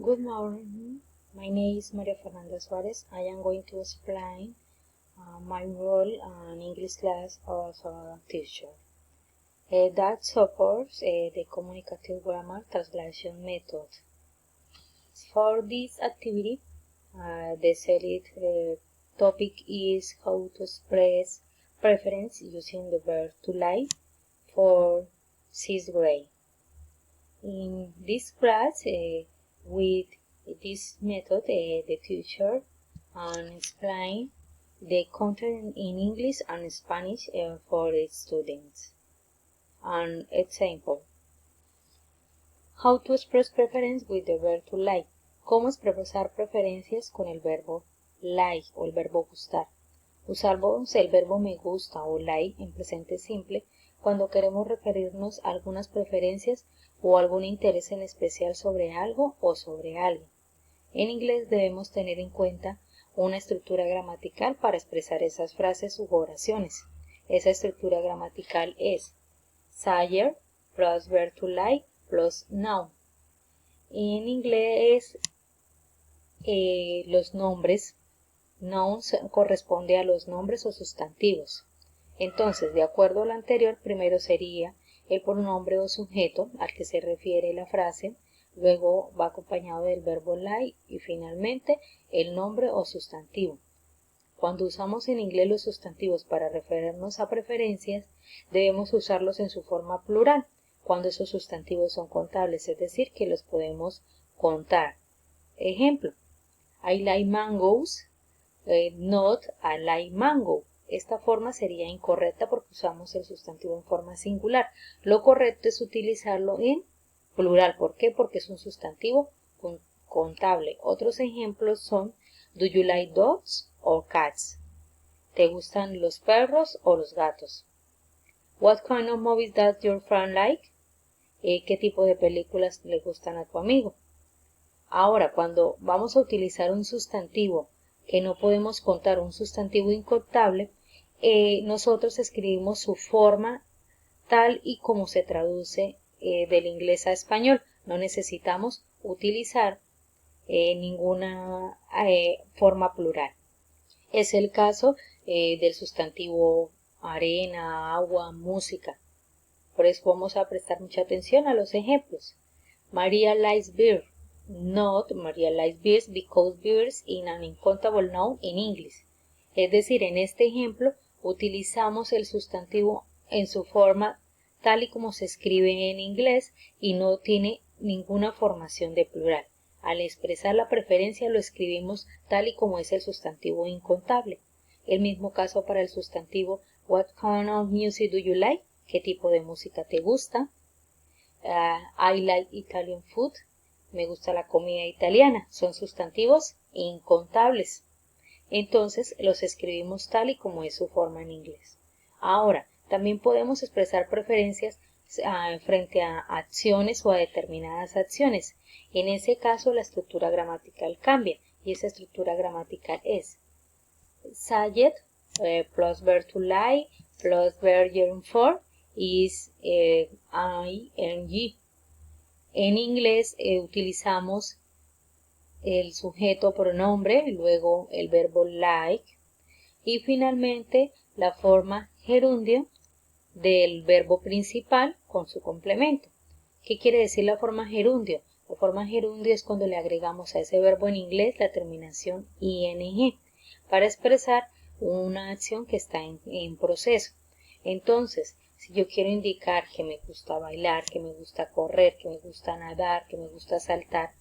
Good morning. My name is Maria Fernanda Suarez. I am going to explain my role in English class as a teacher that supports the communicative grammar translation method. For this activity, the selected topic is how to express preference using the verb to like for 6th grade. In this class, with this method, the teacher explain the content in English and Spanish for the students. An example: how to express preference with the verb to like. ¿Cómo expresar preferencias con el verbo like o el verbo gustar? Usamos el verbo me gusta o like en presente simple cuando queremos referirnos a algunas preferencias o algún interés en especial sobre algo o sobre alguien. En inglés debemos tener en cuenta una estructura gramatical para expresar esas frases u oraciones. Esa estructura gramatical es subject plus verb to like plus noun. En inglés los nombres, nouns corresponde a los nombres o sustantivos. Entonces, de acuerdo a lo anterior, primero sería el pronombre o sujeto al que se refiere la frase, luego va acompañado del verbo like y finalmente el nombre o sustantivo. Cuando usamos en inglés los sustantivos para referirnos a preferencias, debemos usarlos en su forma plural, cuando esos sustantivos son contables, es decir, que los podemos contar. Ejemplo: I like mangoes, not I like mango. Esta forma sería incorrecta porque usamos el sustantivo en forma singular. Lo correcto es utilizarlo en plural. ¿Por qué? Porque es un sustantivo contable. Otros ejemplos son: Do you like dogs or cats? ¿Te gustan los perros o los gatos? What kind of movies does your friend like? ¿Qué tipo de películas le gustan a tu amigo? Ahora, cuando vamos a utilizar un sustantivo que no podemos contar, un sustantivo incontable, nosotros escribimos su forma tal y como se traduce del inglés a español. No necesitamos utilizar ninguna forma plural. Es el caso del sustantivo arena, agua, música. Por eso vamos a prestar mucha atención a los ejemplos. Maria likes beer. Not Maria likes beers because beers is an uncountable noun in English. Es decir, en este ejemplo utilizamos el sustantivo en su forma tal y como se escribe en inglés y no tiene ninguna formación de plural. Al expresar la preferencia lo escribimos tal y como es el sustantivo incontable. El mismo caso para el sustantivo What kind of music do you like? ¿Qué tipo de música te gusta? I like Italian food. Me gusta la comida italiana. Son sustantivos incontables. Entonces los escribimos tal y como es su forma en inglés. Ahora, también podemos expresar preferencias frente a acciones o a determinadas acciones. En ese caso la estructura gramatical cambia y esa estructura gramatical es subject plus verb to like plus verb gerund form is ing. En inglés utilizamos el sujeto pronombre, luego el verbo like y finalmente la forma gerundio del verbo principal con su complemento. ¿Qué quiere decir la forma gerundio? La forma gerundio es cuando le agregamos a ese verbo en inglés la terminación ing para expresar una acción que está en proceso. Entonces, si yo quiero indicar que me gusta bailar, que me gusta correr, que me gusta nadar, que me gusta saltar,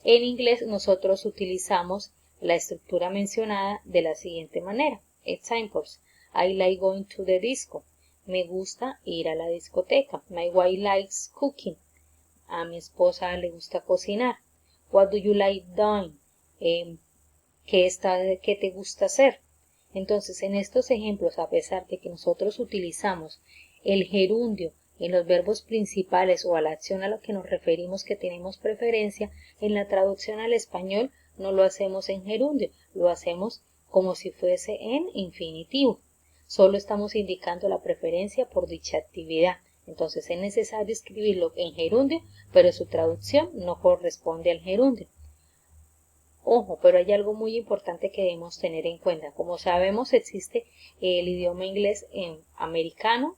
en inglés nosotros utilizamos la estructura mencionada de la siguiente manera. Examples: I like going to the disco. Me gusta ir a la discoteca. My wife likes cooking. A mi esposa le gusta cocinar. What do you like doing? ¿Qué te gusta hacer? Entonces, en estos ejemplos, a pesar de que nosotros utilizamos el gerundio en los verbos principales o a la acción a la que nos referimos que tenemos preferencia, en la traducción al español no lo hacemos en gerundio, lo hacemos como si fuese en infinitivo. Solo estamos indicando la preferencia por dicha actividad. Entonces es necesario escribirlo en gerundio, pero su traducción no corresponde al gerundio. Ojo, pero hay algo muy importante que debemos tener en cuenta. Como sabemos, existe el idioma inglés en americano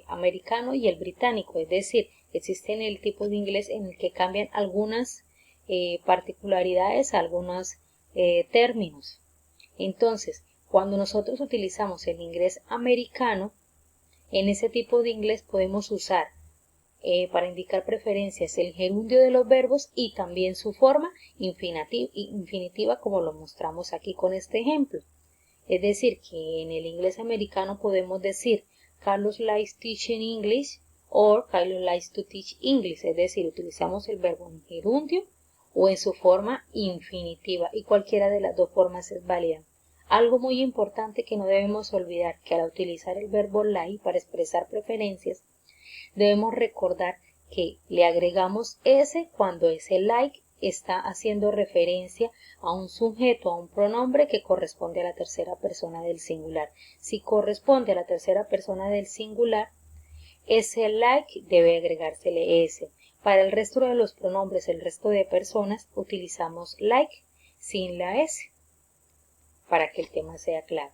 americano y el británico, es decir, existen el tipo de inglés en el que cambian algunas particularidades, algunos términos. Entonces, cuando nosotros utilizamos el inglés americano, en ese tipo de inglés podemos usar para indicar preferencias el gerundio de los verbos y también su forma infinitiva, como lo mostramos aquí con este ejemplo. Es decir, que en el inglés americano podemos decir Carlos likes teaching English o Carlos likes to teach English, es decir, utilizamos el verbo en gerundio o en su forma infinitiva, y cualquiera de las dos formas es válida. Algo muy importante que no debemos olvidar, que al utilizar el verbo like para expresar preferencias, debemos recordar que le agregamos s cuando ese like está haciendo referencia a un sujeto, a un pronombre que corresponde a la tercera persona del singular. Si corresponde a la tercera persona del singular, ese like debe agregársele s. Para el resto de los pronombres, el resto de personas, utilizamos like sin la s, para que el tema sea claro.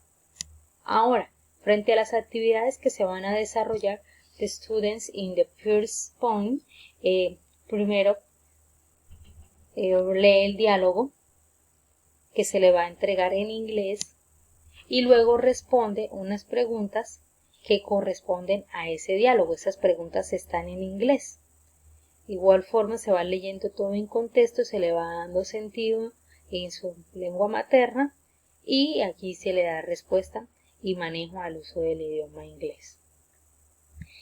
Ahora, frente a las actividades que se van a desarrollar, the students in the first point, primero lee el diálogo que se le va a entregar en inglés y luego responde unas preguntas que corresponden a ese diálogo. Esas preguntas están en inglés. Igual forma se va leyendo todo en contexto, se le va dando sentido en su lengua materna y aquí se le da respuesta y manejo al uso del idioma inglés.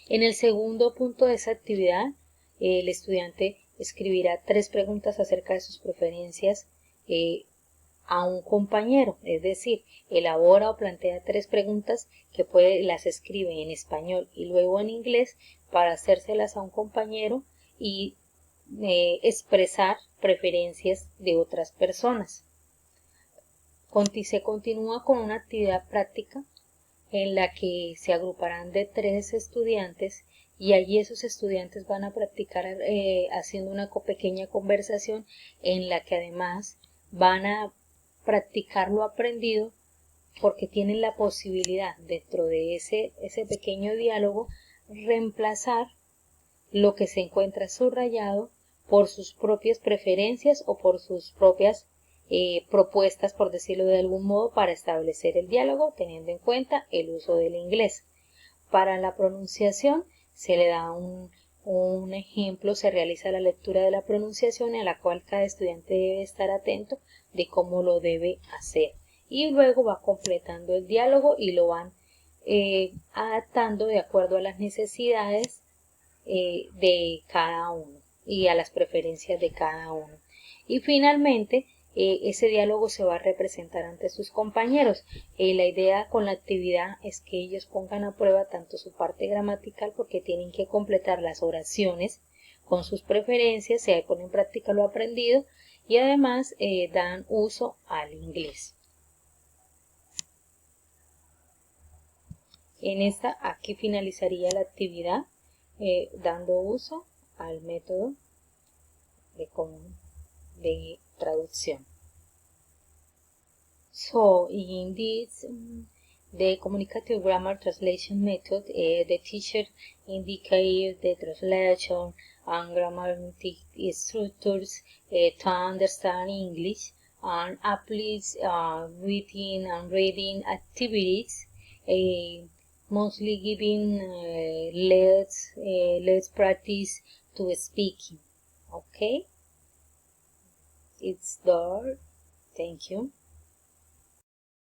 En el segundo punto de esa actividad, el estudiante escribirá 3 preguntas acerca de sus preferencias a un compañero, es decir, elabora o plantea 3 preguntas que las escribe en español y luego en inglés para hacérselas a un compañero y expresar preferencias de otras personas. Se continúa con una actividad práctica en la que se agruparán de 3 estudiantes y allí esos estudiantes van a practicar haciendo una pequeña conversación en la que además van a practicar lo aprendido, porque tienen la posibilidad dentro de ese pequeño diálogo reemplazar lo que se encuentra subrayado por sus propias preferencias o por sus propias propuestas, por decirlo de algún modo, para establecer el diálogo teniendo en cuenta el uso del inglés. Para la pronunciación se le da un ejemplo, se realiza la lectura de la pronunciación en la cual cada estudiante debe estar atento de cómo lo debe hacer y luego va completando el diálogo y lo van adaptando de acuerdo a las necesidades de cada uno y a las preferencias de cada uno. Y finalmente ese diálogo se va a representar ante sus compañeros. La idea con la actividad es que ellos pongan a prueba tanto su parte gramatical, porque tienen que completar las oraciones con sus preferencias, se pone en práctica lo aprendido y además dan uso al inglés. Aquí finalizaría la actividad dando uso al método de traducción. So in this the communicative grammar translation method, the teacher indicates the translation and grammatic structures to understand English and applies writing and reading activities, mostly giving let's practice to speaking. Okay, it's done. Thank you.